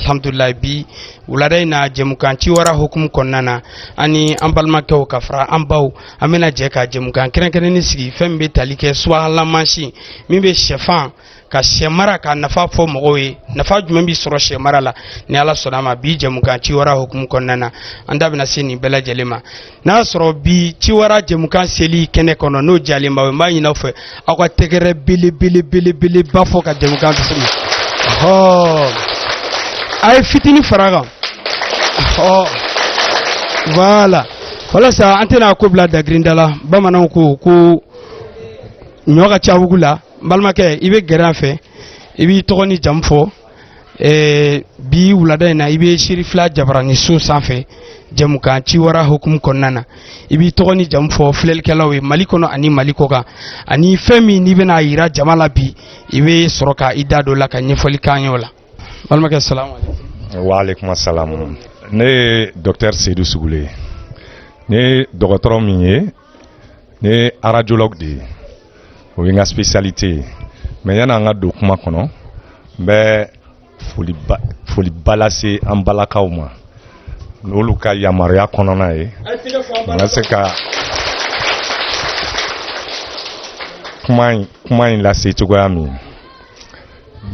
alhamdulillah bi wulada ina jemukan ci wara hukum konnana ani an balmakɛw ka fara an baw an bɛna jɛ ka jemukan kɛrɛnkɛrɛnni sigi fɛn bɛ tali kɛ subahana mansin min bɛ sɛfan ka sɛ mara ka nafa fɔ mɔgɔw ye nafa jumɛn bɛ sɔrɔ sɛ mara la ni ala sɔnna ma bi jemukan ci wara hukum kɔnɔna an da bɛna se nin bɛɛ lajɛlen ma n'a sɔrɔ bi ci wara jemukan seli kɛnɛ kɔnɔ n'o jalen b'aw ye n b'a ɲini aw fɛ aw ka tɛgɛrɛ belebeleba fɔ ka jemukan bisimila a ye fitini fara kan voilà walasa an tɛna ko bila dagirinda la bamananw ko ɲɔ ka ca wugu la n balimakɛ i bɛ gɛrɛ an fɛ i b'i tɔgɔ ni jamu fɔ bi wulada in na i bɛ sirifila jabarani so sanfɛ jamukan ci wara hukumu kɔnɔna na i b'i tɔgɔ ni jamu fɔ filɛlikɛlaw ye mali kɔnɔ ani mali kɔ kan ani fɛn min n'i bɛna yira jama la bi i bɛ sɔrɔ ka i da don la ka ɲɛfɔli k'an ye o la balimakɛ salamu aleykum. Wa aleykum assalam. Ne ye docteur Seydou Sougou ne ye dɔgɔtɔrɔ min ye ne ye radiologue de ye o ye n ka spécialité ye mais yanni an ka don kuma kɔnɔ n bɛ foliba lase an balakaw ma n'olu ka yamaruya kɔnɔna ye n ka se ka kuma in lase cogoya min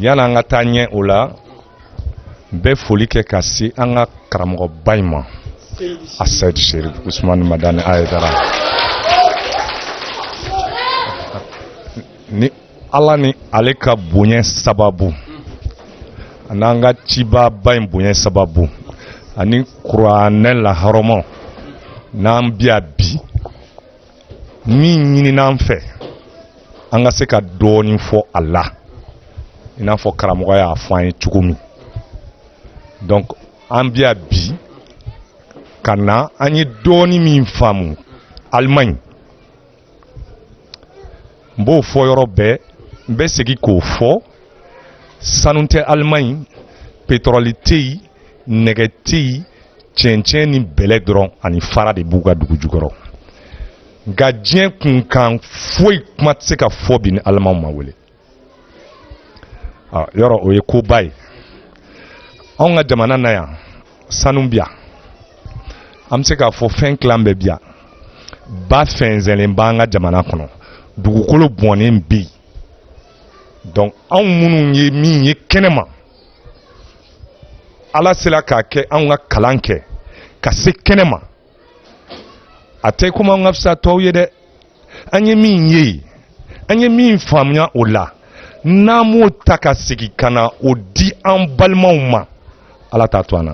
yanni an ka taa ɲɛ o la n bɛ foli kɛ ka se an ka karamɔgɔba in ma Ased Sherif Usman Madani Aidara ni ala ni ale ka bonya sababu n'an ka cibaba in bonya sababu ani kuranɛ laharɔmɔ n'an biya bi min ɲini n'an fɛ an ka se ka dɔɔni fɔ a la i n'a fɔ karamɔgɔ y'a fɔ an ye cogo min donc an biya bi ka na an ye dɔɔni min faamu Allemagne n b'o fɔ yɔrɔ bɛɛ n bɛ segin k'o fɔ sanu tɛ Allemagne pétrole tɛ yen nɛgɛ tɛ yen cɛncɛn ni bɛlɛ dɔrɔn ani fara de b'u ka dugu jukɔrɔ nka diɲɛ kunkan foyi kuma tɛ se ka fɔ bi ni Allemagne ma wele yɔrɔ o ye koba ye anw ka jamana na yan sanu bi yan an bɛ se k'a fɔ fɛn tilan bɛɛ bi yan ba fɛnsɛnlen b'an ka jamana kɔnɔ dugukolo bɔnnen bɛ yen donc anw minnu ye min ye kɛnɛma ala sera k'a kɛ anw ka kalan kɛ ka se kɛnɛma a tɛ komi anw ka fisa tɔw ye dɛ an ye min ye an ye min faamuya o la n'an m'o ta ka segin ka na o di an balimaw ma ala t'a to an na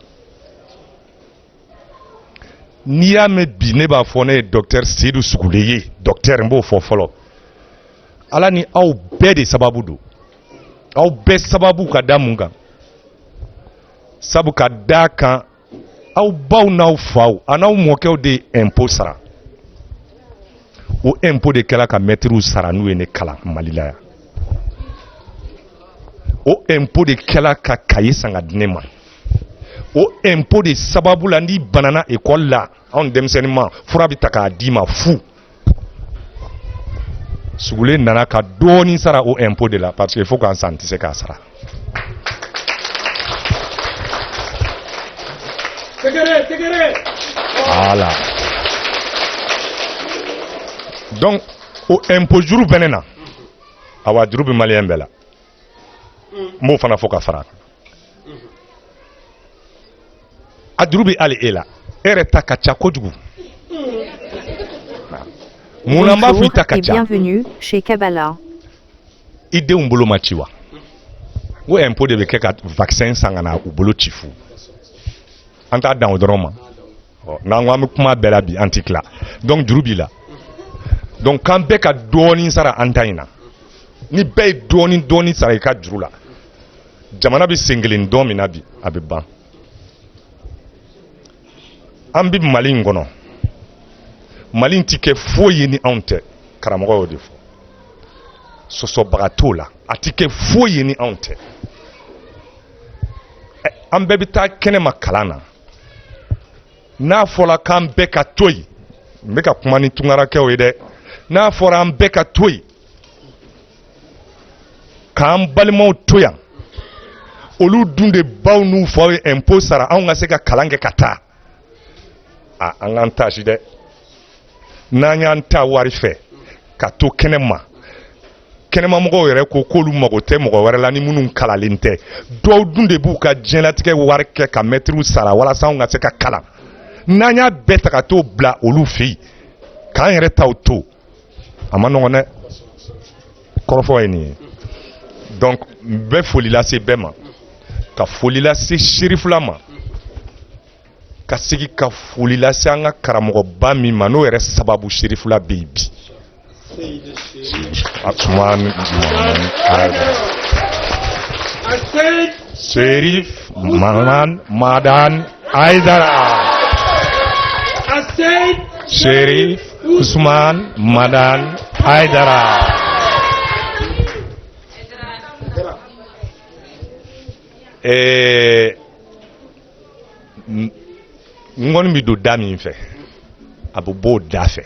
n'i y'a mɛn bi ne b'a fɔ ne ye docteur Seydou Sougou ye docteur n b'o fɔ fɔlɔ ala ni aw bɛɛ de sababu don aw bɛɛ sababu ka da mun kan sabu ka da kan aw baw n'aw faw a n'aw mɔkɛw de ye impôt sara o impôt de kɛla ka maîtriw sara n'u ye ne kalan Mali la yan o impôt de kɛla ka cahier san ka di ne ma o impôt de sababu la n'i banana école la anw denmisɛnnin ma fura bɛ ta k'a d'i ma fu Sougou nana ka dɔɔni sara o impôt de la parce que faut qu'an san tɛ se k'a sara voilà donc o impôt juru bɛ ne na awa juru bɛ maliyɛn bɛɛ la n b'o fana fɔ ka fara a juru bɛ hali e la e yɛrɛ ta ka ca kojugu mun b'a fɔ i ta ka ca bienvenue chez Kabbalah i denw bolo ma ci wa o impôt de bɛ kɛ ka vaccin san ka na u bolo ci fu an t'a dan o dɔrɔn ma n'an ko an bɛ kuma bɛɛ la bi an tɛ tila donc juru b'i la donc k'an bɛɛ ka dɔɔni sara an ta in na ni bɛɛ ye dɔɔni sara i ka juru la jamana bɛ sen kelen dɔn min na bi a bɛ ban an bɛ Mali in kɔnɔ Mali in tɛ kɛ foyi ye ni anw tɛ karamɔgɔ y'o de fɔ sɔsɔbaga t'o la a tɛ kɛ foyi ye ni anw tɛ an bɛɛ bɛ taa kɛnɛma kalan na n'a fɔra k'an bɛɛ ka to yen n bɛ ka kuma ni tunkarakɛw ye dɛ n'a fɔra an bɛɛ ka to yen k'an balimaw to yan olu dun de baw n'u faw ye impôt sara anw ka se ka kalan kɛ ka taa an k'an ta si dɛ n'an y'an ta wari fɛ ka to kɛnɛma kɛnɛmamɔgɔw yɛrɛ ko k'olu mago tɛ mɔgɔ wɛrɛ la ni minnu kalalen tɛ dɔw dun de b'u ka diɲɛlatigɛ wari kɛ ka mɛtiriw sara walasa anw ka se ka kalan n'an y'a bɛɛ ta ka t'o bila olu fɛ yen k'an yɛrɛ taw to a ma nɔgɔn dɛ kɔrɔfɔ ye nin ye donc n bɛ foli lase bɛɛ ma ka foli lase serifula ma ka segi ka foli lase an ka karamɔgɔba min ma n'o yɛrɛ sababu serifula bɛ yen bi Serif Madan Aidara Serif Usman Madan Aidara ngoni mi do da min fɛ a bɛ b'o da fɛ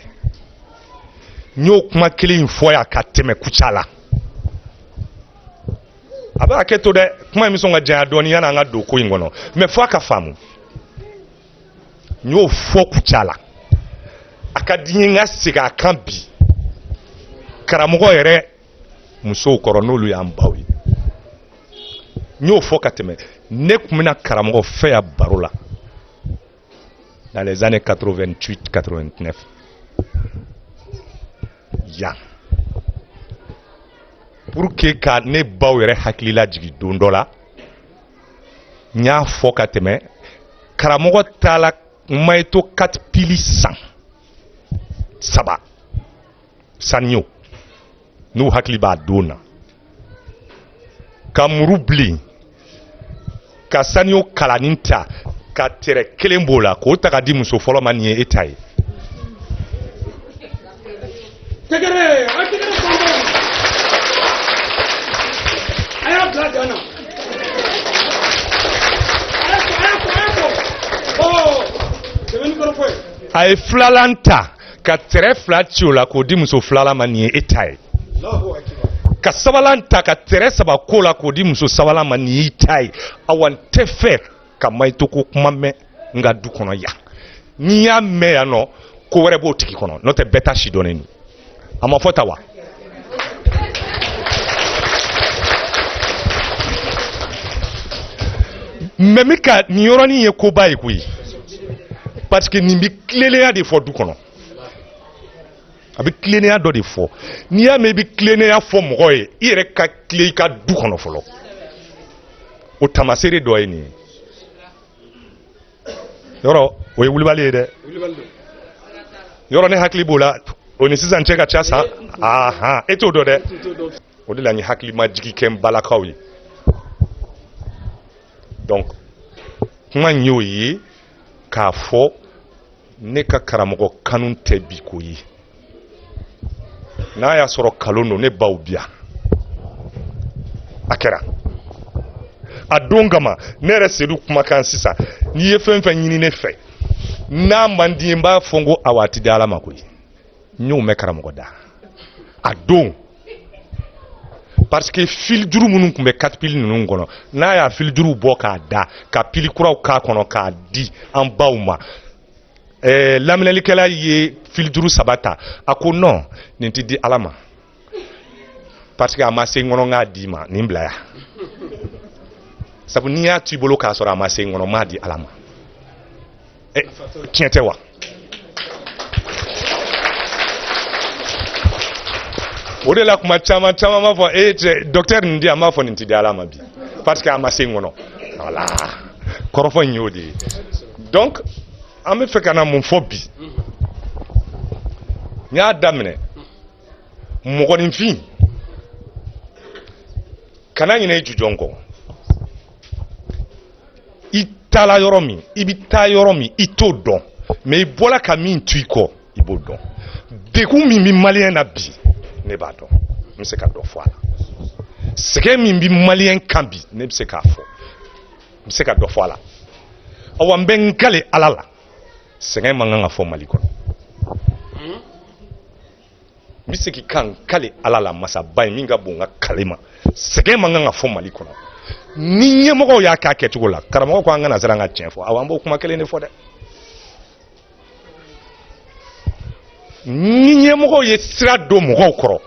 n y'o kuma kelen fɔ yan ka tɛmɛ kuca la a bɛ hakɛ to dɛ kuma in bɛ sɔn ka janya dɔɔni yanni an ka don ko in kɔnɔ mais fɔ a ka faamu n y'o fɔ kuca la a ka di n ye n ka segin a kan bi karamɔgɔ yɛrɛ musow kɔrɔ n'olu y'an baw ye n y'o fɔ ka tɛmɛ ne tun bɛna karamɔgɔ fɛ yan baro la dans les années 88-89 yan pour que ka ne baw yɛrɛ hakili lajigi don dɔ la n y'a fɔ ka tɛmɛ karamɔgɔ taala mayito 4 pili san 3 saniyo n'u hakili b'a don na ka muru bilen ka saniyo kalanin ta ka tɛrɛ kelen b'o la k'o ta ka di muso fɔlɔ ma nin ye e ta ye a ye filalan ta ka tɛrɛ 2 ci o la k'o di muso filalan ma nin ye e ta ye ka sabalan ta ka tɛrɛ 3 ko la k'o di muso sabalan ma nin y'i ta ye awa n tɛ fɛ ka mayito ko kuma mɛn n ka du kɔnɔ yan n'i y'a mɛn yan nɔ ko wɛrɛ b'o tigi kɔnɔ n'o tɛ bɛɛ ta si dɔnnen don a ma fɔ ta wa mɛ min ka nin yɔrɔnin ye koba ye koyi parce que nin bɛ tilennenya de fɔ du kɔnɔ a bɛ tilennenya dɔ de fɔ n'i y'a mɛn i bɛ tilennenya fɔ mɔgɔ ye i yɛrɛ ka tilen i ka du kɔnɔ fɔlɔ o tamaseere dɔ ye nin ye yɔrɔ o ye wulibali ye dɛ yɔrɔ ne hakili b'o la o ni sisan cɛ ka ca sa ahan e t'o dɔn dɛ o de la n ye hakili ma jigi kɛ n balakaw ye donc kuma in y'o ye k'a fɔ ne ka karamɔgɔ kanu tɛ bi ko ye n'a y'a sɔrɔ kalon don ne baw bi yan a kɛra a don kama ne yɛrɛ Sedu kumakan sisan n'i ye fɛn fɛn ɲini ne fɛ n'a man di n b'a fɔ n ko awa a ti di Ala ma koyi n y'o mɛn karamɔgɔ da a don parce que fil juru minnu tun bɛ 4 pili ninnu kɔnɔ n'a y'a fil juru bɔ k'a da ka pili kuraw k'a kɔnɔ k'a di an baw ma laminɛlikɛla ye fil juru 3 ta a ko non nin ti di Ala ma parce que a ma se n kɔnɔ n k'a di ma nin bila yan sabu n'i y'a to i bolo k'a sɔrɔ a ma se n kɔnɔ n m'a di Ala ma tiɲɛ tɛ wa o de la kuma caman caman b'a fɔ docteur nin di an b'a fɔ nin ti di Ala ma bi parce que a ma se n kɔnɔ voilà kɔrɔfɔ in y'o de ye donc an bɛ fɛ ka na mun fɔ bi n y'a daminɛ mɔgɔninfin kana ɲinɛ i jujɔn kɔ i taala yɔrɔ min i bɛ taa yɔrɔ min i t'o dɔn mais i bɔra ka min to i kɔ i b'o dɔn degun min bɛ maliyɛn na bi ne b'a dɔn n bɛ se ka dɔ fɔ a la sɛgɛn min bɛ maliyɛn kan bi ne bɛ se k'a fɔ n bɛ se ka dɔ fɔ a la awa n bɛ n kale Ala la sɛgɛn man kan ka fɔ Mali kɔnɔ n bɛ se k'i kan kale Ala la masaba ye min ka bon n ka kale ma sɛgɛn man kan ka fɔ Mali kɔnɔ ni ɲɛmɔgɔw y'a k'a kɛcogo la karamɔgɔ ko an kana siran ka tiɲɛ fɔ awɔ an b'o kuma kelen de fɔ dɛ ni ɲɛmɔgɔw ye sira don mɔgɔw kɔrɔ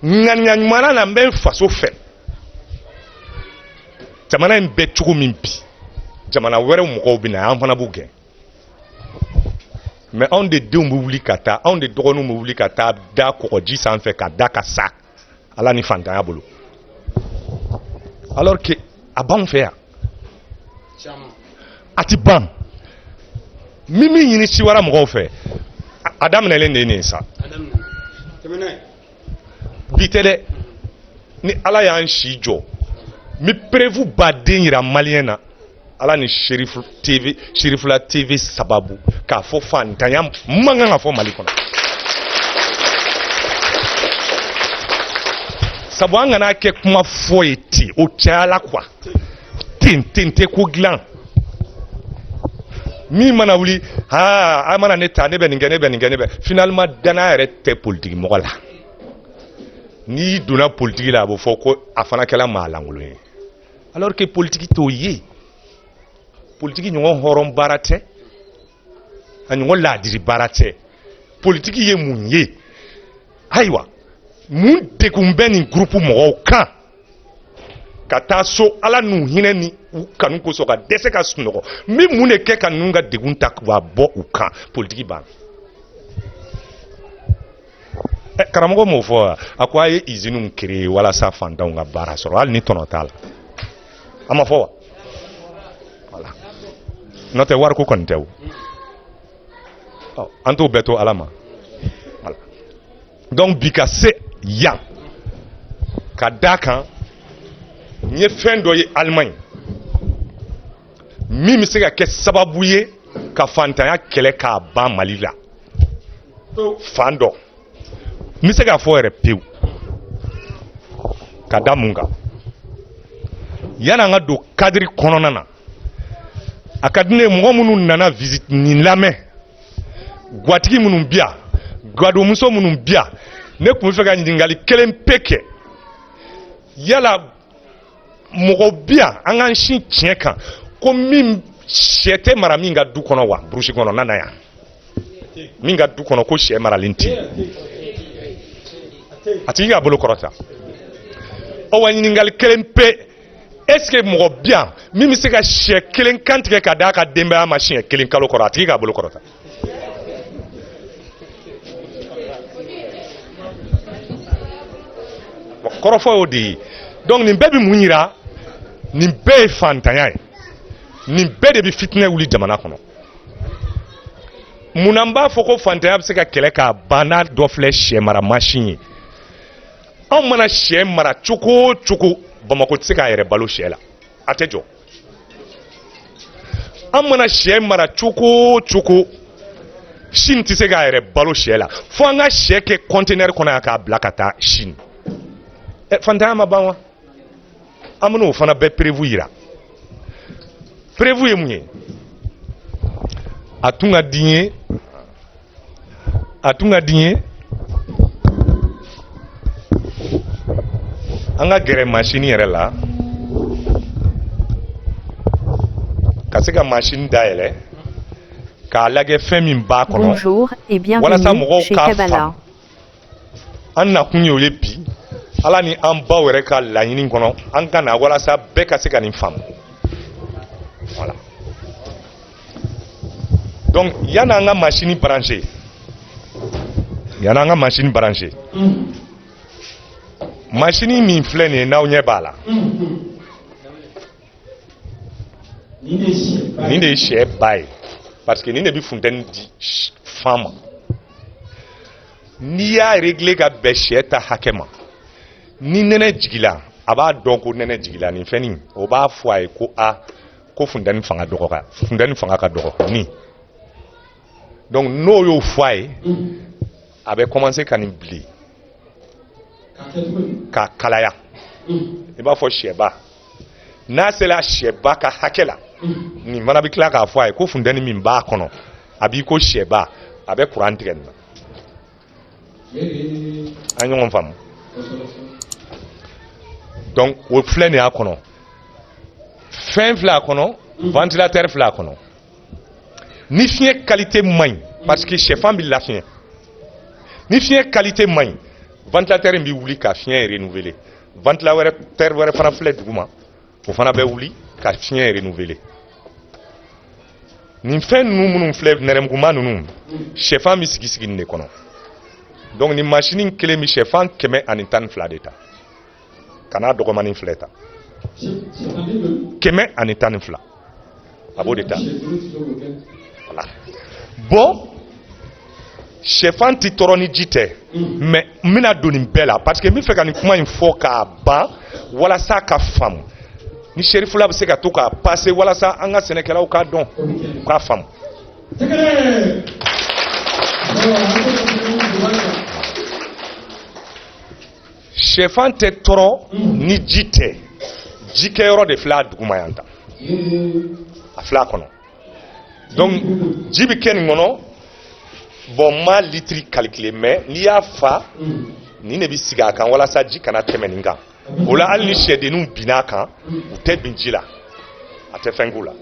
ŋaniya ɲuman na n bɛ n faso fɛ jamana in bɛ cogo min bi jamana wɛrɛw mɔgɔw bɛ na an fana b'u gɛn mais anw de denw bɛ wuli ka taa anw de dɔgɔninw bɛ wuli ka taa da kɔgɔji sanfɛ ka da ka sa ala ni fantanya bolo alors que a b'anw fɛ yan a ti ban min ɲini si wɛrɛ mɔgɔw fɛ a daminɛlen de ye nin ye sa bi tɛ dɛ ni ala y'an si jɔ mi prévu baden yira maliyɛn na ala ni Sherifula TV sababu k'a fɔ fantanya man kan ka fɔ Mali kɔnɔ sabu an kana kɛ kuma fɔ ye ten o cayala quoi ten tɛ ko dilan min mana wuli a mana ne ta ne bɛ nin kɛ ne bɛ nin kɛ ne bɛ finalement danaya yɛrɛ tɛ politiki mɔgɔ la n'i donna politiki la a bɛ fɔ ko a fana kɛla maa lankolon ye alors que politiki t'o ye politiki ɲɔgɔn hɔrɔn baara tɛ a ɲɔgɔn laadiri baara tɛ politiki ye mun ye ayiwa mun degun bɛ nin groupe mɔgɔw kan ka taa so ala n'u hinɛ ni u kanu kosɔn ka dɛsɛ ka sunɔgɔ min mun de kɛ ka ninnu ka degun ta k'a bɔ u kan politiki banna karamɔgɔ m'o fɔ a ko a ye usine créer walasa fantanw ka baara sɔrɔ hali ni tɔnɔ t'a la a ma fɔ wa voilà n'o tɛ wariko kɔni tɛ o an t'o bɛɛ to ala ma voilà donc bi ka se yan ka d'a kan n ye fɛn dɔ ye Allemagne min bɛ se ka kɛ sababu ye ka fantanya kɛlɛ k'a ban Mali la fan dɔ n bɛ se k'a fɔ yɛrɛ pewu ka da mun kan yan'an ka don cadre kɔnɔna na a ka di ne ye mɔgɔ minnu nana visite nin lamɛn gatigi minnu bi yan gadonmuso minnu bi yan ne tun bɛ fɛ ka ɲininkali kelen pe kɛ yala mɔgɔ bi yan an k'an sin tiɲɛ kan ko min sɛ tɛ mara min ka du kɔnɔ wa burusi kɔnɔna na yan min ka du kɔnɔ ko sɛ maralen tɛ a tigi k'a bolo kɔrɔta ɔ wa ɲininkali kelen pe est-ce que mɔgɔ bi yan min bɛ se ka sɛ kelen kantigɛ ka d'a ka denbaya ma siɲɛ kelen kalo kɔrɔ a tigi k'a bolo kɔrɔta kɔrɔfɔ y'o de ye donc nin bɛɛ bɛ mun yira nin bɛɛ ye fantanya ye nin bɛɛ de bɛ fitinɛ wuli jamana kɔnɔ munna n b'a fɔ ko fantanya bɛ se ka kɛlɛ k'a ban n'a dɔ filɛ sɛ mara mansin ye anw mana sɛ mara cogo o cogo Bamako tɛ se k'a yɛrɛ balo sɛ la a tɛ jɔ an mana sɛ mara cogo o cogo Chine tɛ se k'a yɛrɛ balo sɛ la fo an ka sɛ kɛ conteneur kɔnɔ yan k'a bila ka taa Chine fantanya ma ban wa an bɛna o fana bɛɛ prévu yira prévu ye mun ye a tun ka di n ye an ka gɛrɛ machine yɛrɛ la ka se ka machine dayɛlɛ k'a lajɛ fɛn min b'a kɔnɔ Bonjour et bienvenue chez Kabbalah. An nakun ye o ye bi ala ni an baw yɛrɛ ka laɲini kɔnɔ an ka na walasa bɛɛ ka se ka nin faamu voilà donc yan'an ka machine brancher machine min filɛ nin ye n'aw ɲɛ b'a la nin de ye sɛ ba ye parce que nin de bɛ funtɛni di fan ma n'i y'a régler ka bɛn sɛ ta hakɛ ma ni nɛnɛ jigila a b'a dɔn ko nɛnɛ jigila nin fɛn nin o b'a fɔ a ye ko ko funtɛni fanga ka dɔgɔ nin donc n'o y'o fɔ a ye a bɛ commencer ka nin bilen ka kalaya i b'a fɔ sɛba n'a sera sɛba ka hakɛ la nin fana bɛ tila k'a fɔ a ye ko funtɛni min b'a kɔnɔ a b'i ko sɛba a bɛ courant tigɛ nin na an ɲɔgɔn faamu Donc o filɛ nin y'a kɔnɔ fɛn filɛ a kɔnɔ ventilateur filɛ a kɔnɔ ni fiɲɛ qualité man ɲi parce que sɛfan bɛ lafiɲɛ ni fiɲɛ qualité man ɲi ventilateur in bɛ wuli ka fiɲɛ renouveler ventilateur wɛrɛ fana filɛ duguma o fana bɛ wuli ka fiɲɛ renouveler nin fɛn ninnu minnu filɛ nɛrɛmuguma ninnu sɛfan bɛ sigi sigi nin de kɔnɔ donc nin machine kelen bɛ sɛfan 112 de ta kana dɔgɔmanin filɛ ta 112 a b'o de ta voilà bon sɛfan tɛ tɔɔrɔ ni ji tɛ mais n bɛna don nin bɛɛ la parce que n bɛ fɛ ka nin kuma in fɔ k'a ban walasa ka faamu ni serifula bɛ se ka to k'a passer walasa an ka sɛnɛkɛlaw k'a dɔn u k'a faamu. sɛfan tɛ tɔɔrɔ ni ji tɛ jikɛyɔrɔ de filɛ a duguma yan tan a filɛ a kɔnɔ donc ji bɛ kɛ nin kɔnɔ bon ma litiri calculer mais n'i y'a fa nin de bɛ sigi a kan walasa ji kana tɛmɛ nin kan o la hali ni sɛdenninw binna a kan u tɛ bin ji la a tɛ fɛn k'u la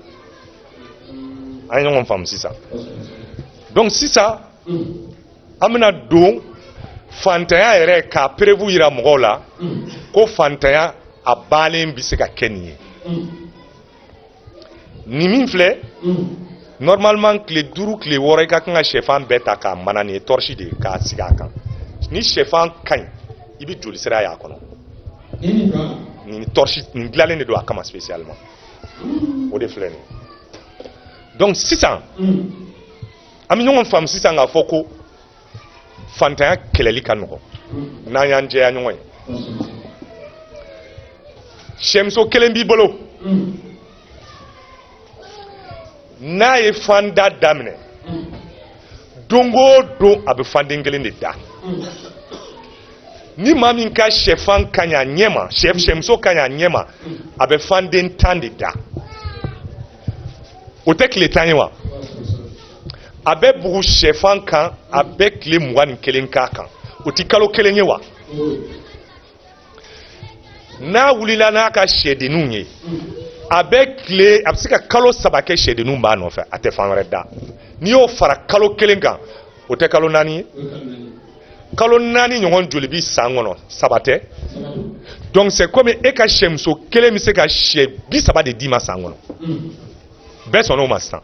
an ye ɲɔgɔn faamu sisan donc sisan an bɛna don fantanya yɛrɛ k'a perewu yira mɔgɔw la ko fantanya a bannen bɛ se ka kɛ nin ye nin min filɛ normalement tile 5 tile 6 i ka kan ka sɛfan bɛɛ ta k'a mana nin ye torche de k'a sigi a kan ni sɛfan ka ɲi i bɛ joli sira y'a kɔnɔ nin torche nin dilanlen de don a kama spécialement o de filɛ nin donc sisan an bɛ ɲɔgɔn faamu sisan k'a fɔ ko fantanya kɛlɛli ka nɔgɔn n'an y'an jɛya ɲɔgɔn ye sɛmuso kelen b'i bolo n'a ye fanda daminɛ don o don a bɛ fanden kelen de da ni maa min ka sɛfan ka ɲi a ɲɛ ma sɛmuso ka ɲi a ɲɛ ma a bɛ fanden 10 de da o tɛ tile 10 ye wa a bɛ bugu sɛfan kan a bɛ tile 21 k'a kan o tɛ kalo 1 ye wa n'a wulila n'a ka sɛdenninw ye a bɛ se ka kalo 3 kɛ sɛdenninw b'a nɔfɛ a tɛ fan wɛrɛ da n'i y'o fara kalo 1 kan o tɛ kalo 4 ye kalo 4 ɲɔgɔn joli bi san kɔnɔ 3 tɛ donc c'est comme e ka sɛmuso kelen bɛ se ka sɛ 30 de d'i ma san kɔnɔ bɛɛ sɔnn'o ma sisan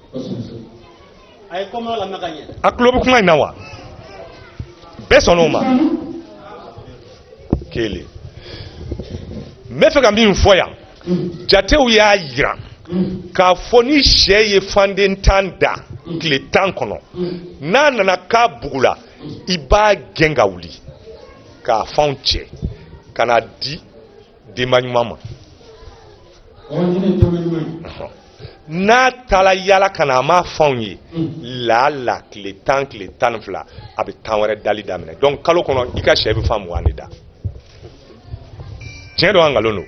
a tulo bɛ kuma in na wa bɛɛ sɔnn'o ma kelen n bɛ fɛ ka min fɔ yan jatew y'a jira k'a fɔ ni sɛ ye fanden 10 da tile 10 kɔnɔ n'a nana k'a bugula i b'a gɛn ka wuli k'a fanw cɛ ka na di denba ɲuman ma n'a taara yala ka na a ma fanw ye la tile 10 tile 12 a bɛ tan wɛrɛ dali daminɛ donc kalo kɔnɔ i ka sɛ bɛ fan 20 de da tiɲɛ don an nkalon don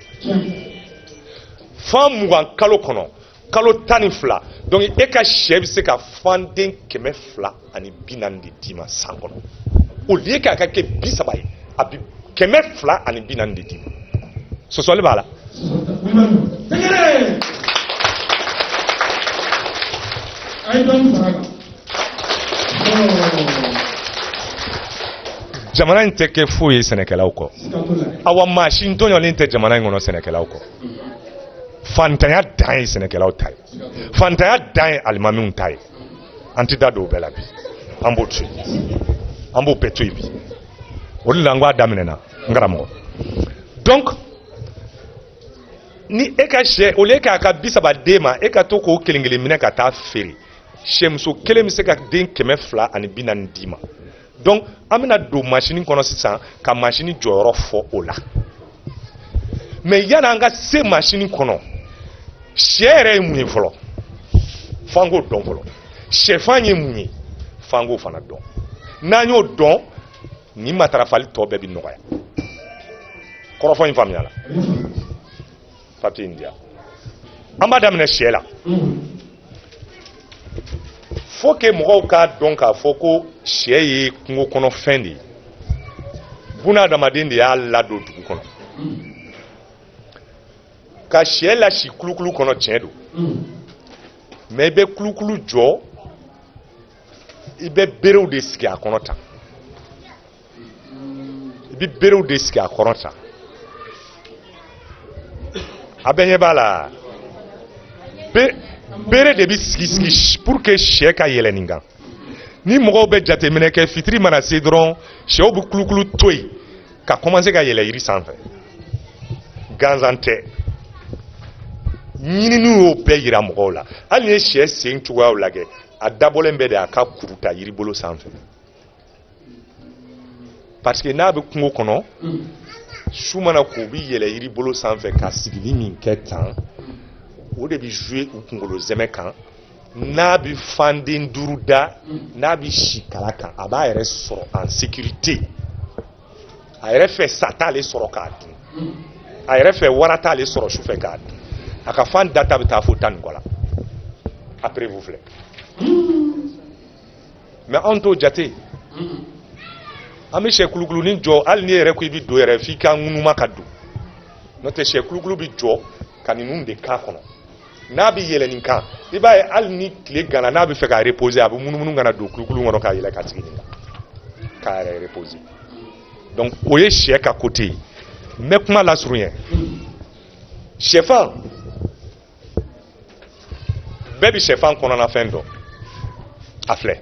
fan 20 kalo kɔnɔ kalo 12 donc e ka sɛ bɛ se ka fanden 240 de d'i ma san kɔnɔ au lieu k'a ka kɛ 30 ye a bɛ 240 de d'i ma sɔsɔli b'a la jamana in tɛ kɛ foyi ye sɛnɛkɛlaw kɔ awa machine tɔɲɔlen tɛ jamana in kɔnɔ sɛnɛkɛlaw kɔ fantanya dan ye sɛnɛkɛlaw ta ye fantanya dan ye alimamiw ta ye an tɛ da don o bɛɛ la bi an b'o to yen an b'o bɛɛ to yen bi o de la n k'a daminɛna n karamɔgɔ donc ni e ka sɛ o lieu k'a ka 30 d'e ma e ka to k'o kelen kelen minɛ ka taa feere sɛmuso kelen bɛ se ka den 240 d'i ma donc an bɛna don machine kɔnɔ sisan ka machine jɔyɔrɔ fɔ o la mais yanni an ka se machine kɔnɔ sɛ yɛrɛ ye mun ye fɔlɔ f'an k'o dɔn fɔlɔ sɛfan ye mun ye f'an k'o fana dɔn n'an y'o dɔn nin matarafali tɔ bɛɛ bɛ nɔgɔya kɔrɔfɔ in faamuya la papier in di yan an b'a daminɛ sɛ la faut que mɔgɔw k'a dɔn k'a fɔ ko sɛ ye kungo kɔnɔfɛn de ye buna adamaden de y'a ladon dugu kɔnɔ ka sɛ lasi kulukulu kɔnɔ tiɲɛ don mais i bɛ kulukulu jɔ i bɛ berew de sigi a kɔnɔ tan i bɛ berew de sigi a kɔnɔ tan a bɛ ɲɛ b'a la bere de bɛ sigi pour que sɛ ka yɛlɛ nin kan ni mɔgɔw bɛ jateminɛ kɛ fitiri mana se dɔrɔn sɛw bɛ kulukulu to yen ka commencer ka yɛlɛ yiri sanfɛ gansan tɛ ɲininiw y'o bɛɛ yira mɔgɔw la hali ni ye sɛ sen cogoyaw lajɛ a dabɔlen bɛ de a ka kuru ta yiribolo sanfɛ parce que n'a bɛ kungo kɔnɔ su mana ko u bɛ yɛlɛ yiribolo sanfɛ ka sigili min kɛ tan o de bɛ jouer u kunkolo zɛmɛ kan n'a bɛ fanden duuru da n'a bɛ si kala kan a b'a yɛrɛ sɔrɔ en sécurité a yɛrɛ fɛ sa t'ale sɔrɔ k'a dun a yɛrɛ fɛ wara t'ale sɔrɔ sufɛ k'a dun a ka fan data bɛ taa fo 10 ni kɔ la après vous filɛ mais anw t'o jate an bɛ sɛ kulukulunin jɔ hali ni yɛrɛ ko i bɛ don yɛrɛ f'i ka ŋunuma ka don n'o tɛ sɛ kulukulu bɛ jɔ ka ninnu de k'a kɔnɔ n'a bɛ yɛlɛ nin kan i b'a ye hali ni tile ganna n'a bɛ fɛ ka reposer a bɛ munumunu ka na don kulukulu kɔnɔ k'a yɛlɛ ka sigi nin kan k'a yɛrɛ reposer donc o ye sɛ ka côté ye n bɛ kuma lasurunya sɛfan bɛɛ bɛ sɛfan kɔnɔnafɛn dɔn a filɛ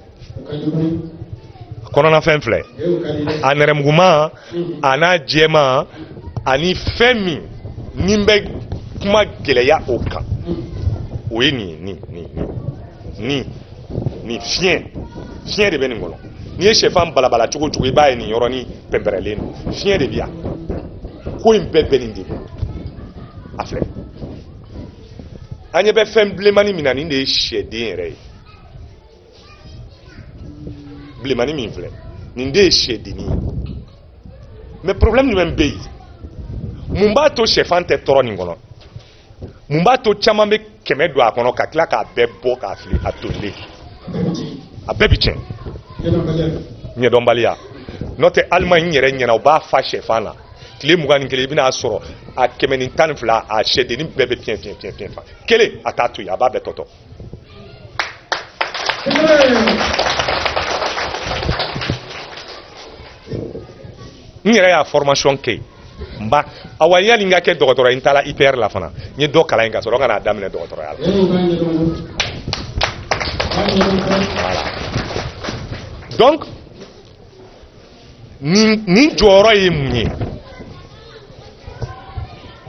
kɔnɔnafɛn filɛ a nɛrɛmuguma a n'a jɛman ani fɛn min ni bɛ kuma gɛlɛya o kan o ye nin fiɲɛ de bɛ nin kɔnɔ n'i ye sɛfan balabala cogo cogo i b'a ye nin yɔrɔnin pɛnpɛrɛlen don fiɲɛ de bɛ yan ko in bɛɛ bɛ nin de bolo a filɛ an ɲɛ bɛ fɛn bilenmani min na nin de ye sɛden yɛrɛ ye bilenmani min filɛ nin de ye sɛdenni ye mais problème jumɛn bɛ yen mun b'a to sɛfan tɛ tɔɔrɔ nin kɔnɔ mun b'a to caman bɛ kɛmɛ don a kɔnɔ ka tila k'a bɛɛ bɔ k'a fili a tolilen a bɛɛ bɛ tiɲɛ ɲɛdɔnbaliya n'o tɛ Allemagne yɛrɛ ɲɛna u b'a fa sɛfan na tile 21 i bɛna sɔrɔ a 112 a sɛdenni bɛɛ bɛ fiɲɛ fa kelen a t'a to yen a b'a bɛɛ tɔtɔ n yɛrɛ y'a formation kɛ n ba awa yani n ka kɛ dɔgɔtɔrɔ n taara IPR la fana n ye dɔ kalan yen ka sɔrɔ ka n'a daminɛ dɔgɔtɔrɔya la voilà donc nin jɔyɔrɔ ye mun ye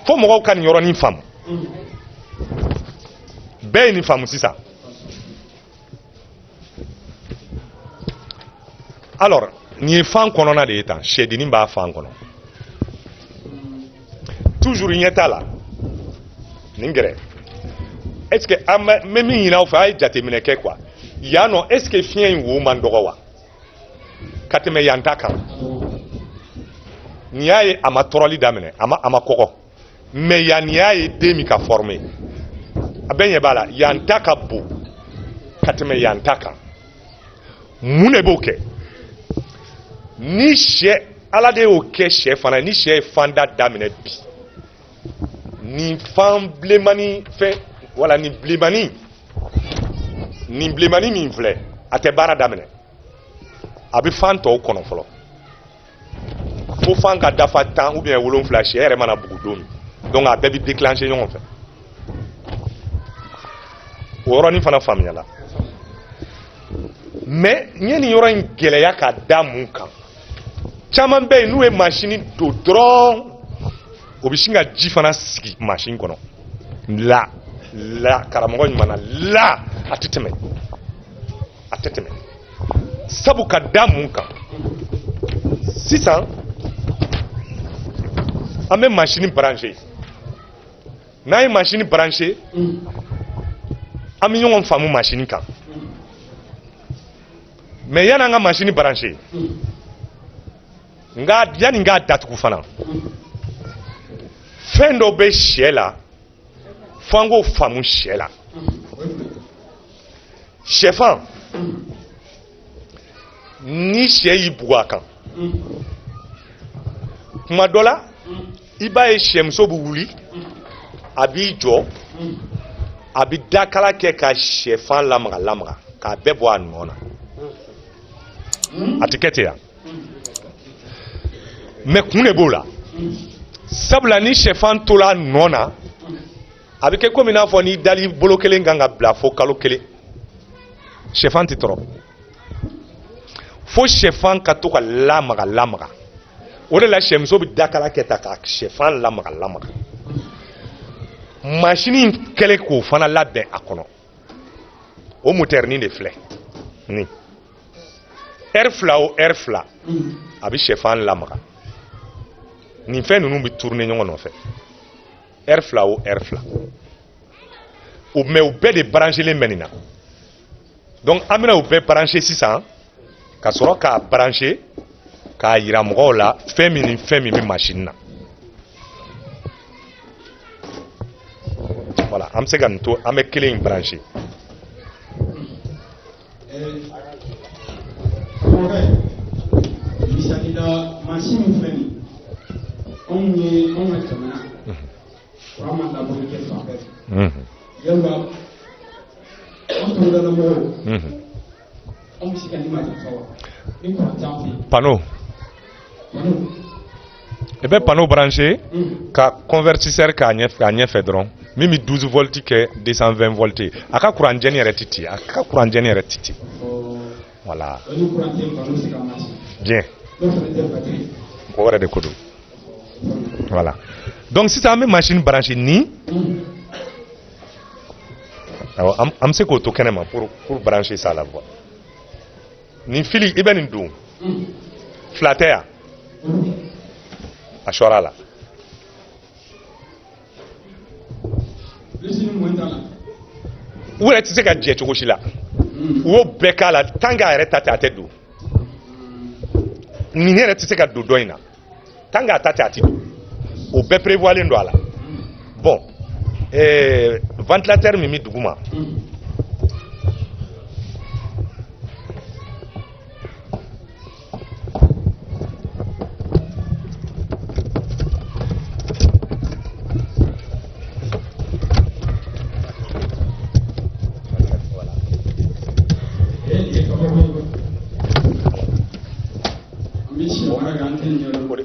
fo mɔgɔw ka nin yɔrɔnin faamu bɛɛ ye nin faamu sisan alors nin ye fan kɔnɔna de ye tan sɛdennin b'a fan kɔnɔ toujours ɲɛ t'a la nin gɛrɛ est ce que an bɛ min ɲini aw fɛ a ye jateminɛ kɛ quoi yan nɔ est ce que fiɲɛ in wo man dɔgɔ wa ka tɛmɛ yan ta kan nin y'a ye a ma tɔrɔli daminɛ a ma kɔgɔ mais yan nin y'a ye den min ka former a bɛ ɲɛ b'a la yan ta ka bon ka tɛmɛ yan ta kan mun de b'o kɛ ni sɛ ala de y'o kɛ sɛ fana ni sɛ ye fanda daminɛ bi nin fan bilenmani fɛn wala nin bilenmani min filɛ a tɛ baara daminɛ a bɛ fan tɔw kɔnɔ fɔlɔ fo fan ka dafa 10 ou bien 7 sɛ yɛrɛ mana bugu don min donc a bɛɛ bɛ déclencher ɲɔgɔn fɛ o yɔrɔnin fana faamuyala mais n ye nin yɔrɔ in gɛlɛya ka da mun kan caman bɛ yen n'u ye machine don dɔrɔn o bɛ sin ka ji fana sigi machine kɔnɔ la karamɔgɔ ɲuman na la a tɛ tɛmɛ sabu ka da mun kan sisan an bɛ machine brancher n'an ye machine brancher an bɛ ɲɔgɔn faamu machine kan mais yan'an ka machine brancher yani n k'a datugu fana fɛn dɔ bɛ sɛ la fo an k'o faamu sɛ la sɛfan ni sɛ y'i bugu a kan tuma dɔ la i b'a ye sɛmuso bɛ wuli a b'i jɔ a bɛ dakala kɛ ka sɛfan lamaga k'a bɛɛ bɔ a nɔ na a tɛ kɛ ten yan mais kun de b'o la sabula ni sɛfan tola a nɔ na a bɛ kɛ komi n'a fɔ n'i dali bolo kelen kan ka bila fo kalo kelen sɛfan tɛ tɔrɔ fo sɛfan ka to ka lamaga o de la sɛmuso bɛ dakala kɛ ta ka sɛfan lamaga machine in kɛlen k'o fana labɛn a kɔnɔ o motɛrini de filɛ ni heure 2 o heure 2 a bɛ sɛfan lamaga nin fɛn ninnu bɛ tourner ɲɔgɔn nɔfɛ heure 2 o heure 2 mais u bɛɛ de branchelen bɛ nin na donc an bɛna u bɛɛ brancher sisan ka sɔrɔ k'a brancher k'a yira mɔgɔw la fɛn min ni fɛn min bɛ machine na voilà an bɛ se ka nin to an bɛ kelen in brancher misalila machine min filɛ nin anw ye anw ka jamana kuran ma labɔli kɛ fan bɛɛ fɛ yalima an togodala mɔgɔw anw bɛ se ka nin matarafa wa ni kuran t'an fɛ yen panneau i bɛ panneau brancher ka convertisseur k'a ɲɛfɛ dɔrɔn min bɛ 12 volts kɛ 220 volts ye a ka courant jɛni yɛrɛ tɛ ten a ka courant jɛni yɛrɛ tɛ ten voilà bien o wɛrɛ de ko don voilà donc sisan an bɛ machine brancher ni awɔ an bɛ se k'o to kɛnɛma pour brancher ça la voix nin fili i bɛ nin don fila tɛ yan a sɔrɔ a la u yɛrɛ tɛ se ka jɛ cogo si la u y'o bɛɛ k'a la tant que a yɛrɛ ta tɛ a tɛ don nin yɛrɛ tɛ se ka don dɔ in na tant que a ta tɛ a tɛ don o bɛɛ prévoilen don a la bon ventilateur min bɛ duguma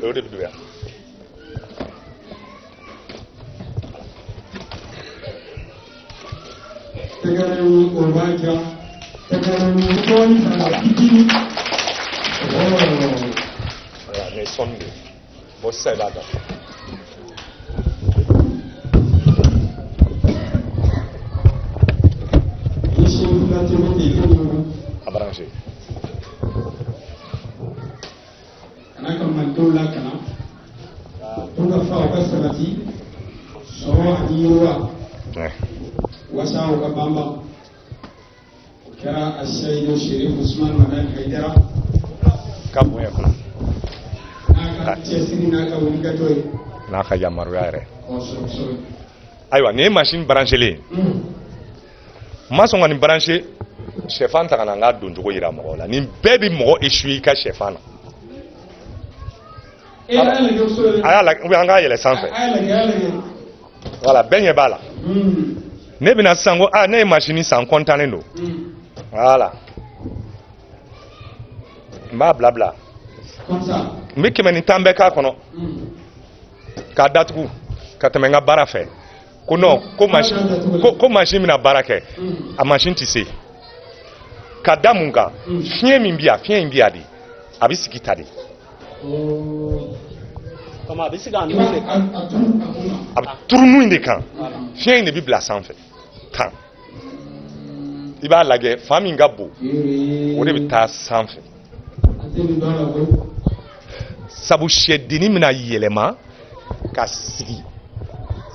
o de bɛ don yan voilà mais sonne de bon sisan i b'a dɔn a brancher kana ka malidenw lakana pour ka fa o ka sabati sɔrɔ ani yiriwa wasa o ka banban o kɛra a seyidu sherif usman madan haidara ka bonya kɔnɔ n'a ka cɛsiri n'a ka wulikajɔ ye n'a ka yamaruya yɛrɛ kosɛbɛ ayiwa nin ye machine branchelen n ma sɔn ka nin brancher sɛfan ta ka na n k'a don cogo yira mɔgɔw la nin bɛɛ bɛ mɔgɔ essuyer i ka sɛfan na a y'a lajɛ an k'a yɛlɛ sanfɛ voilà bɛɛ ɲɛ b'a la ne bɛna sisan ko ne ye machine san contannen don voilà n b'a bila n bɛ 110 bɛɛ k'a kɔnɔ k'a datugu ka tɛmɛ n ka baara fɛ ko non ko machine bɛna baara kɛ a machine tɛ se ka da mun kan fiɲɛ min bɛ yan fiɲɛ in bɛ yan de a bɛ sigi ta de a bɛ turunu in de kan fiɲɛ in de bɛ bila sanfɛ tan i b'a lajɛ fan min ka bon o de bɛ taa sanfɛ sabu sɛdennin bɛna yɛlɛma ka sigi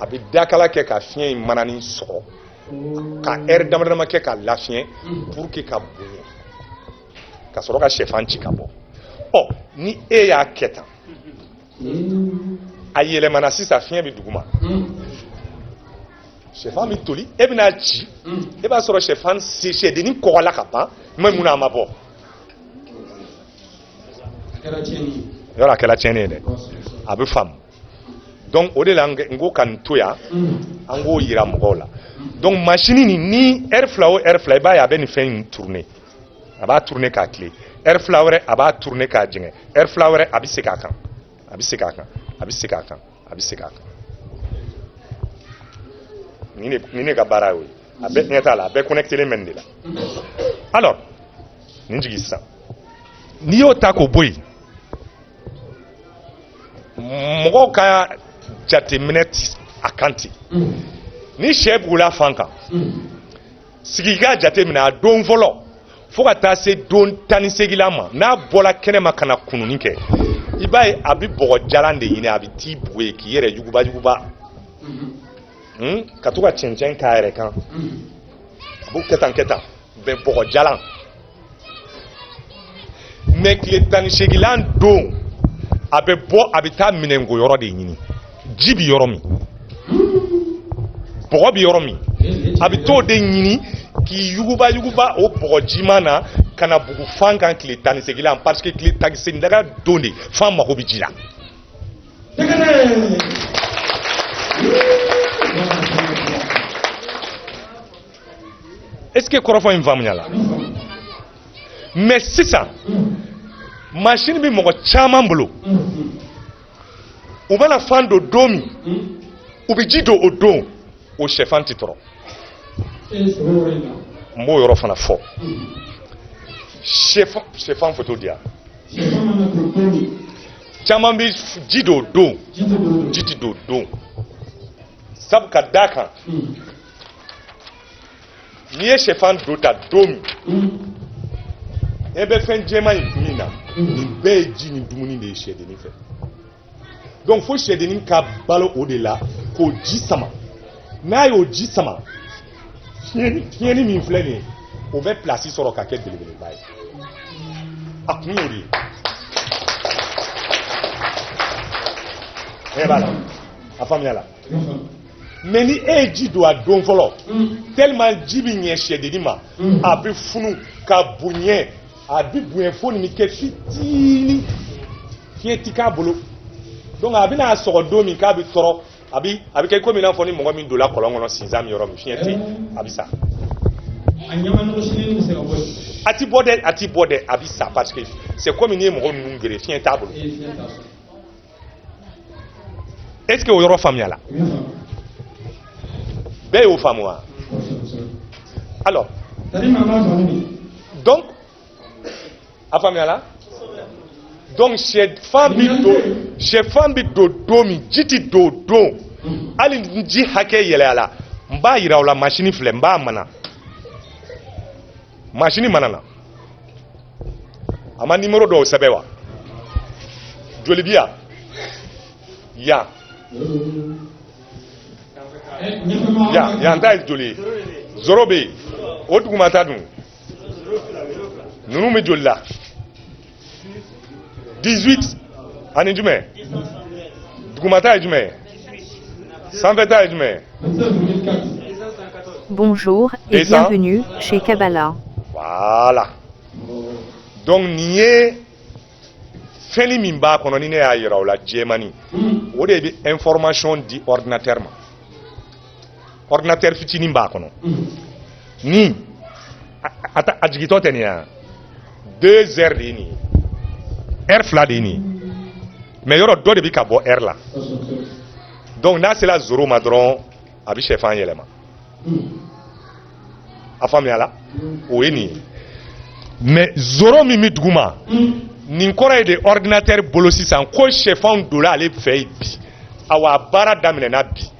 a bɛ dakala kɛ ka fiɲɛ in mananin sɔgɔ ka heure dama kɛ ka lafiɲɛ pour que ka bonya ka sɔrɔ ka sɛfan ci ka bɔ ni e y'a kɛ tan a yɛlɛmana sisan fiɲɛ bɛ duguma sɛfan bɛ toli e bɛna ci e b'a sɔrɔ sɛdennin kɔgɔla ka ban mais mun na a ma bɔ yɔrɔ a kɛra tiɲɛni ye dɛ a bɛ faamu donc o de la ngo kan to ya an go yira mɔgɔw la donc machine ni air fila i b'a ye a bɛ nin fɛn in tourner a b'a tourner k'a tile air fila wɛrɛ a b'a tourner k'a jɛngɛ air fila wɛrɛ a bɛ segin a kan a bɛ segin a kan a bɛ segin a kan a bɛ segin a kan ni ne ka baara y'o ye a bɛɛ ɲɛ t'a la a bɛɛ connecté len bɛ nin de la alors nin jigi sisan n'i y'o ta k'o bɔ yen mɔgɔw ka jateminɛ a kan ten ni sɛ bugula fan kan sigi ka jateminɛ a don fɔlɔ fo ka taa se don 18 ma n'a bɔra kɛnɛ ma ka na kununi kɛ i b'a ye a bɛ bɔgɔ jalan de ɲini a bɛ t'i bugu ye k'i yɛrɛ yuguba ka to ka cɛncɛn k'a yɛrɛ kan a b'o kɛ tan bɛn bɔgɔ jalan mais tile 18 don a bɛ bɔ a bɛ taa minɛnko yɔrɔ de ɲini ji bi yɔrɔ min bɔgɔ bi yɔrɔ min a bɛ t'o de ɲini k'i yuguba o bɔgɔjiman na ka na bugu fan kan tile 18 parce que tile 18 don de fan mago bɛ ji la est-ce que kɔrɔfɔ in faamuya la mais sisan machine bi mɔgɔ caman bolo u mana fan don don min u bɛ ji don o don o sɛfan tɛ tɔrɔ n b'o yɔrɔ fana fɔ sɛfan foto di yan caman bɛ ji don o don ji tɛ don o don sabu ka d'a kan n'i ye sɛfan don ta don min e bɛ fɛn jɛman in min na nin bɛɛ ye ji ni dumuni de ye sɛdennin fɛ donc fo sɛdennin ka balo o de la k'o ji sama n'a y'o ji sama fiɲɛni min filɛ nin ye o bɛ pilasi sɔrɔ ka kɛ belebeleba ye a kun y'o de ye e b'a la a faamuya la mais ni e ye ji don a don fɔlɔ tellement ji bɛ ɲɛ sɛdennin ma a bɛ funu ka bonya a bɛ bonya fo nin bɛ kɛ fitinin fiɲɛ ti k'a bolo donc a bɛna sɔgɔ don min k'a bɛ tɔrɔ a bɛ kɛ komi i n'a fɔ ni mɔgɔ min donna kɔlɔn kɔnɔ sinzan min yɔrɔ min fiɲɛ tɛ a bɛ sa a ti bɔ dɛ a bɛ sa parce que c'est comme n'i ye mɔgɔ ninnu gere fiɲɛ t'a bolo est-ce que o yɔrɔ faamuya la bɛɛ y'o faamu wa alors donc a faamuya la donc sɛfan bi don don min ji tɛ don o don hali ni ji hakɛ yɛlɛyala n b'a yira aw la machine filɛ n b'a mana machine mana na a ma numéro dɔw sɛbɛn wa joli bi yan yan yan ta ye joli ye zoro bɛ yen o dugumata dun ninnu bɛ joli la 18 ani jumɛn dugumata ye jumɛn sanfɛta ye jumɛn. Bonjour et bienvenue chez Kabbalah. Voilà. Donc nin ye fɛn min b'a kɔnɔ ni ne y'a yira o la jɛmani o de bɛ information di ordinateur ma ordinateur fitinin b'a kɔnɔ ni a jigitɔ tɛ nin yan 2 heures de ye nin ye heure fila de ye nin ye mais yɔrɔ dɔ de bɛ ka bɔ heure la donc n'a sera 0 ma dɔrɔn a bɛ sɛfan yɛlɛma a faamuya la o ye nin ye mais 0 min bɛ duguma nin kɔrɔ ye de ordinateur bolo sisan ko sɛfan donna ale fɛ yen bi awa a baara daminɛna bi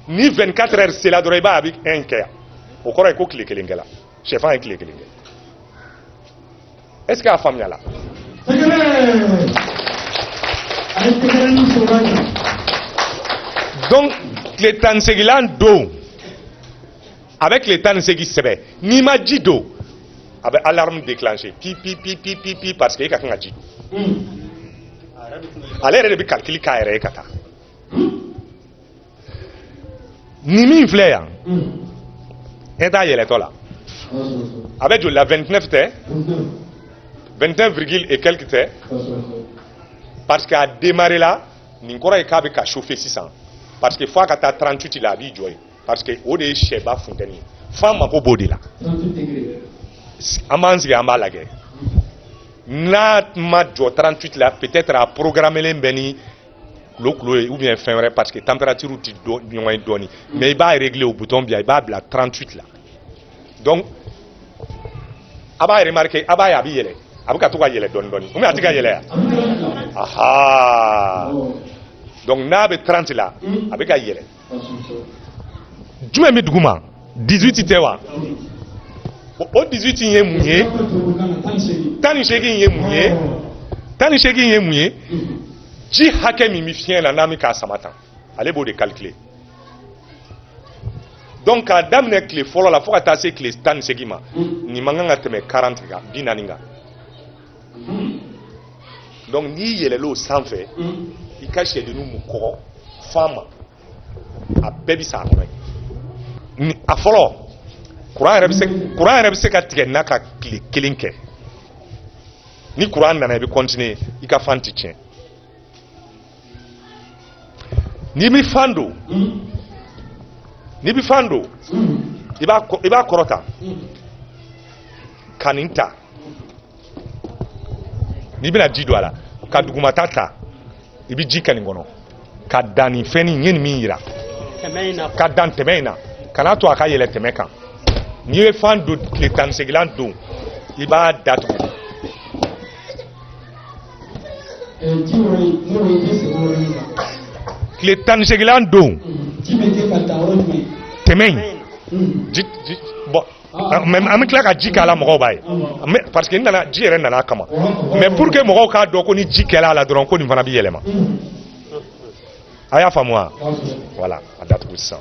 ni 24 heures sera dɔrɔn i b'a ye a bɛ 1 kɛ yan o kɔrɔ ye ko tile kelen kɛla sɛfan ye tile kelen kɛ est-ce que a faamuya la. donc tile 18 don a bɛ tile 18 sɛbɛn n'i ma ji don a bɛ alarme déclencher pi parce que e ka kan ka ji don ale yɛrɛ de bɛ calcul k'a yɛrɛ ye ka taa nin min filɛ yan e t'a yɛlɛtɔ la a bɛ joli la 29 tɛ 21 virgule et quelque tɛ parce que a démarré la nin kɔrɔ ye k'a bɛ ka chauffer sisan parce que fo ka taa 38 la a b'i jɔ yen parce que o de ye sɛba funtɛni ye fan mako b'o de la an b'an sigi an b'a lajɛ n'a ma jɔ 38 la peut-être a programmelen bɛ ni kulo ye ou bien fɛn wɛrɛ parce que température tɛ ɲɔgɔn ye dɔɔni mais i b'a régler o bouton bi i b'a bila 38 la donc a b'a remarquer a b'a ye a bɛ yɛlɛ a bɛ ka to ka yɛlɛ dɔɔni dɔɔni ou bien a tɛ ka yɛlɛ yan aha donc n'a bɛ 30 la a bɛ ka yɛlɛ jumɛn bɛ duguma 18 tɛ wa o 18 ye mun ye 18 ye mun ye 18 ye mun ye ji hakɛ min bɛ fiɲɛ na n'a bɛ k'a sama tan ale b'o de calculer donc k'a daminɛ tile fɔlɔ la fo ka taa se tile 18 ma nin man kan ka tɛmɛ 40 kan 40 kan donc n'i yɛlɛl'o sanfɛ i ka sɛdenninw mu kɔgɔ fan ma a bɛɛ bɛ sa a kɔnɔ yen a fɔlɔ kuran yɛrɛ bɛ se ka tigɛ n'a ka tile 1 kɛ ni kuran nana i bɛ continuer i ka fan tɛ tiɲɛ n'i bɛ fan don i b'a kɔrɔta ka nin ta n'i bɛna ji don a la ka dugumata ta i bɛ ji kɛ nin kɔnɔ ka dan nin fɛn nin ye nin min yira ka dan tɛmɛ in na kana to a ka yɛlɛ tɛmɛ kan n'i ye fan don tile 18 don i b'a datugu tile 18 don tɛmɛ in bon an bɛ tila ka ji k'a la mɔgɔw b'a ye parce que ji yɛrɛ nana a kama mais pour que mɔgɔw k'a dɔn ko ni ji kɛl'a la dɔrɔn ko nin fana bɛ yɛlɛma a y'a faamu wa voilà a datugu sisan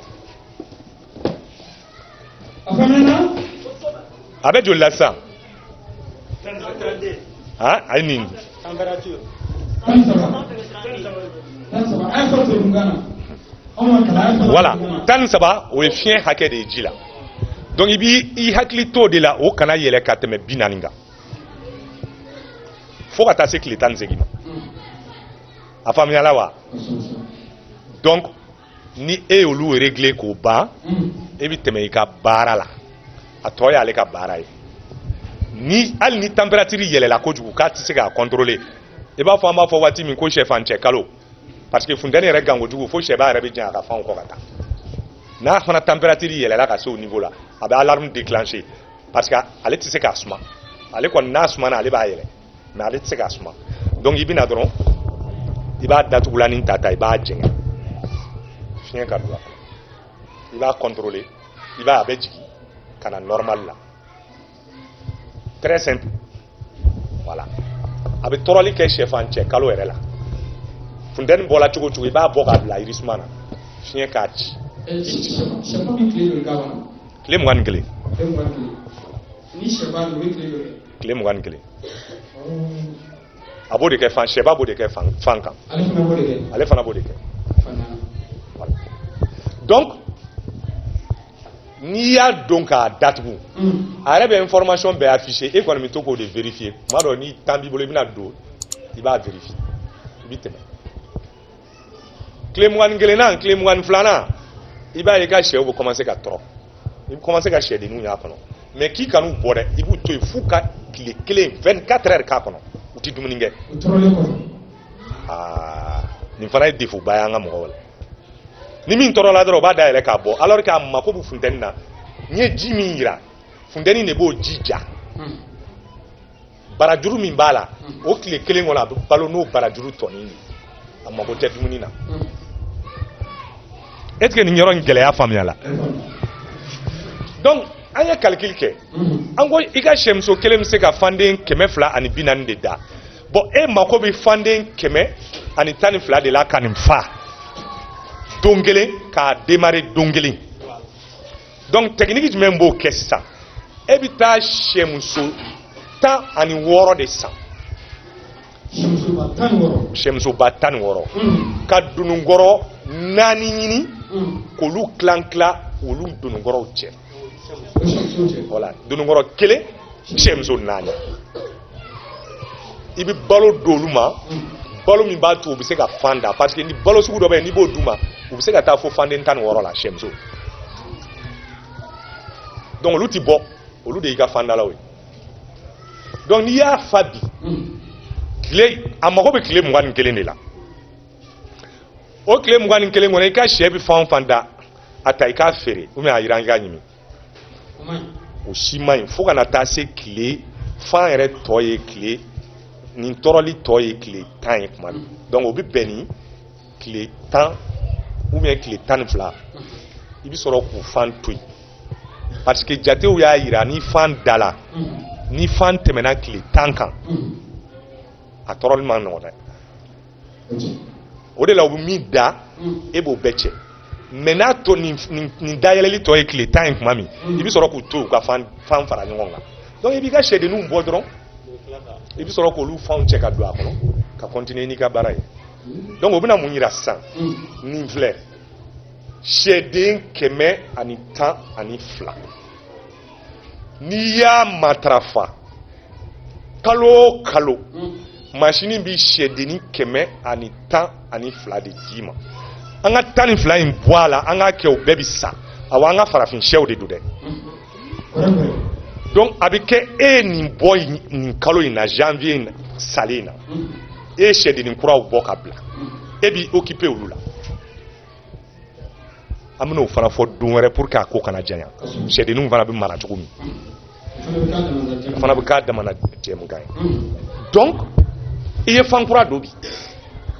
a bɛ joli la sisan a ye nin voilà 13 o ye fiɲɛ hakɛ de ye ji la donc i b'i hakili to de la o kana yɛlɛ ka tɛmɛ 40 kan fo ka taa se tile 18 ma a faamuyala wa donc ni e y'olu régler k'o ban e bɛ tɛmɛ i ka baara la a tɔ y'ale ka baara ye ni hali ni température yɛlɛla kojugu k'a tɛ se k'a contrôler i b'a fɔ an b'a fɔ waati min ko sɛfan cɛ kalo parce que funtɛni yɛrɛ gan kojugu fo sɛba yɛrɛ bɛ jɛn a ka fanw kɔ ka taa n'a fana température yɛlɛla ka se o niveau la a bɛ alarme déclencher parce que ale tɛ se k'a suma ale kɔni n'a sumana ale b'a yɛlɛ mais ale tɛ se k'a suma donc i bɛ na dɔrɔn i b'a datugulan ni ta i b'a jɛngɛ fiɲɛ ka don a kɔnɔ i b'a contrôler i b'a a bɛ jigin ka na normal la très simple voilà a bɛ tɔrɔli kɛ sɛfan cɛ kalo yɛrɛ la funtɛni bɔla cogo o cogo i b'a bɔ k'a bila irisuma na fiɲɛ k'a ci tile 21 tile 21 a b'o de kɛ fan sɛba b'o de kɛ fan kan ale fana b'o de kɛ donc n'i y'a dɔn k'a datugu a yɛrɛ bɛ information bɛɛ afficher e kɔni bɛ to k'o de vérifier tuma dɔ ni temps b'i bolo i bɛna don i b'a vérifier i bɛ tɛmɛ tile 21 nan tile 22 nan i b'a ye i ka sɛw bɛ commencer ka tɔrɔ i bɛ commencer ka sɛdenninw y'a kɔnɔ mais k'i kan'u bɔ dɛ i b'u to yen f'u ka tile 1 24 heures k'a kɔnɔ u tɛ dumuni kɛ nin fana ye défaut ba ye an ka mɔgɔw la ni min tɔrɔla dɔrɔn o b'a dayɛlɛ k'a bɔ alors que a mako bɛ funtɛni na n ye ji min yira funtɛni de b'o ji ja barajuru min b'a la o tile 1 kɔnɔ a bɛ balo n'o barajuru tɔnin de a mako tɛ dumuni na est ce que nin yɔrɔ in gɛlɛya faamuyala donc an ye calcul kɛ an ko i ka sɛmuso kelen bɛ se ka fanden 240 de da bon e mako bɛ fanden 112 de la ka nin fa don kelen k'a démarrer don kelen donc technique jumɛn b'o kɛ sisan e bɛ taa sɛmuso 16 de san sɛmusoba 16 ka dununkɔrɔ 4 ɲini k'olu tila olu dununkɔrɔw cɛ voilà dununkɔrɔ 1 sɛmuso 4 i bɛ balo d'olu ma balo min b'a to u bɛ se ka fan da parce que ni balo sugu dɔ bɛ yen n'i b'o d'u ma u bɛ se ka taa fo fanden 16 la sɛmuso donc olu ti bɔ olu de y'i ka fandalaw ye donc n'i y'a fa bi tile a mago bɛ tile 21 de la o tile 21 kɔnɔ i ka sɛ bɛ fan o fan da a ta i k'a feere ou bien a jiran i k'a ɲimi o si man ɲi fo kana taa se tile fan yɛrɛ tɔ ye tile nin tɔɔrɔli tɔ ye tile 10 ye kuma min donc o bɛ bɛn ni tile 10 ou bien tile 12 i bɛ sɔrɔ k'u fan to yen parce que jatew y'a jira ni fan dala ni fan tɛmɛna tile 10 kan a tɔɔrɔli man nɔgɔn dɛ o de la u bɛ min da e b'o bɛɛ cɛ mais n'a to nin dayɛlɛli tɔ ye tile 10 ye kuma min i bɛ sɔrɔ k'u to u ka fan fara ɲɔgɔn kan donc i b'i ka sɛdenninw bɔ dɔrɔn i bɛ sɔrɔ k'olu fanw cɛ ka don a kɔnɔ ka continuer n'i ka baara ye donc o bɛna mun jira sisan nin filɛ sɛden 112 n'i y'a matarafa kalo o kalo machine bi sɛdennin 112 de d'i ma an ka 12 in bɔ a la an k'a kɛ o bɛɛ bi sa awa an ka farafin sɛw de don dɛ donc a bɛ kɛ e ye nin bɔ nin kalo in na janvier in salen na e ye sɛdennin kuraw bɔ ka bila e b'i occuper olu la an bɛna o fana fɔ don wɛrɛ pour que a ko kana janya sɛdenninw fana bɛ mara cogo min o fana bɛ k'a damana jɛmukan ye donc i ye fan kura don bi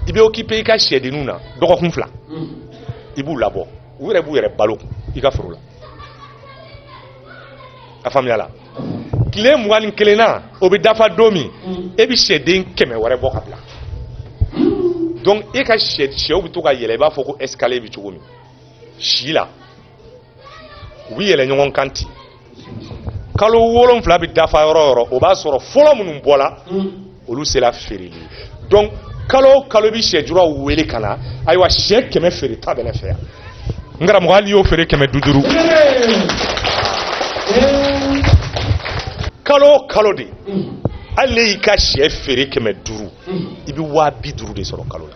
i bɛ occuper i ka sɛdenninw na dɔgɔkun 2 i b'u labɔ u yɛrɛ b'u yɛrɛ balo i ka foro la a faamuya la tile 21 na o bɛ dafa don min e bɛ sɛden 100 wɛrɛ bɔ ka bila donc e ka sɛw bɛ to ka yɛlɛ i b'a fɔ ko escalier bɛ cogo min si la u bɛ yɛlɛ ɲɔgɔn kan ten kalo 7 bɛ dafa yɔrɔ o yɔrɔ o b'a sɔrɔ fɔlɔ minnu bɔla olu sera feereli donc kalo o kalo bɛ sɛjuraw wele ka na ayiwa sɛ 100 feere ta bɛ ne fɛ yan n karamɔgɔ hali y'o feere 150 kalo o kalo de hali ne y'i ka sɛ feere 500 i bɛ 50 de sɔrɔ kalo la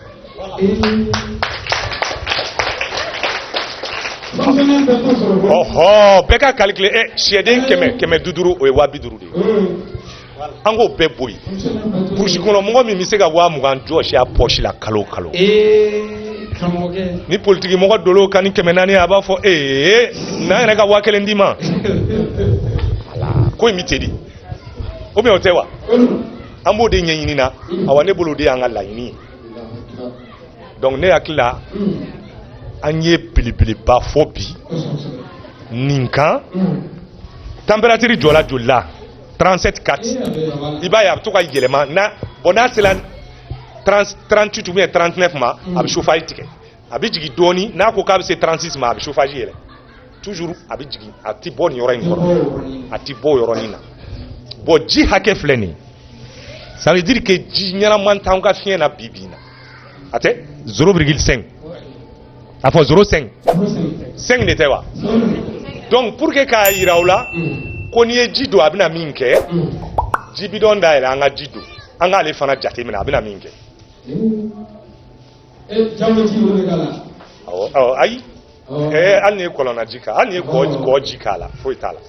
ɔhɔ bɛɛ ka calculer sɛden 150 o ye 50 de ye an k'o bɛɛ bɔ yen burusi kɔnɔ mɔgɔ min bɛ se ka 20 jɔsi a poche la kalo o kalo ni politiki mɔgɔ dolo ka ni 400 a b'a fɔ n'an yɛrɛ ka 1000 d'i ma ko in bɛ ten de ou bien o tɛ wa an b'o de ɲɛɲini na awa ne bolo o de y'an ka laɲini ye donc ne hakili la an ye belebeleba fɔ bi nin kan température jɔla joli la 37,4 i b'a ye a bɛ to ka yɛlɛma bon n'a sera 38 ou bien 39 ma a bɛ chauffage tigɛ a bɛ jigin dɔɔni n'a ko k'a bɛ se 36 ma a bɛ chauffage yɛlɛ toujours a bɛ jigin a tɛ bɔ nin yɔrɔ in kɔrɔ a tɛ bɔ o yɔrɔnin na bon ji hakɛ filɛ nin ça veut dire que ji ɲɛnaman t'anw ka fiɲɛ na bi bi in na a tɛ 0,5 a fɔ 0,5 5 de tɛ wa donc pour que k'a yira u la ko n'i ye ji don a bɛna min kɛ ji bidɔn dayɛlɛ an ka ji don an k'ale fana jate minɛ a bɛna min kɛ awɔ ayi hali ni ye kɔlɔnna ji k'a hali ni ye kɔ ji k'a la foyi t'a la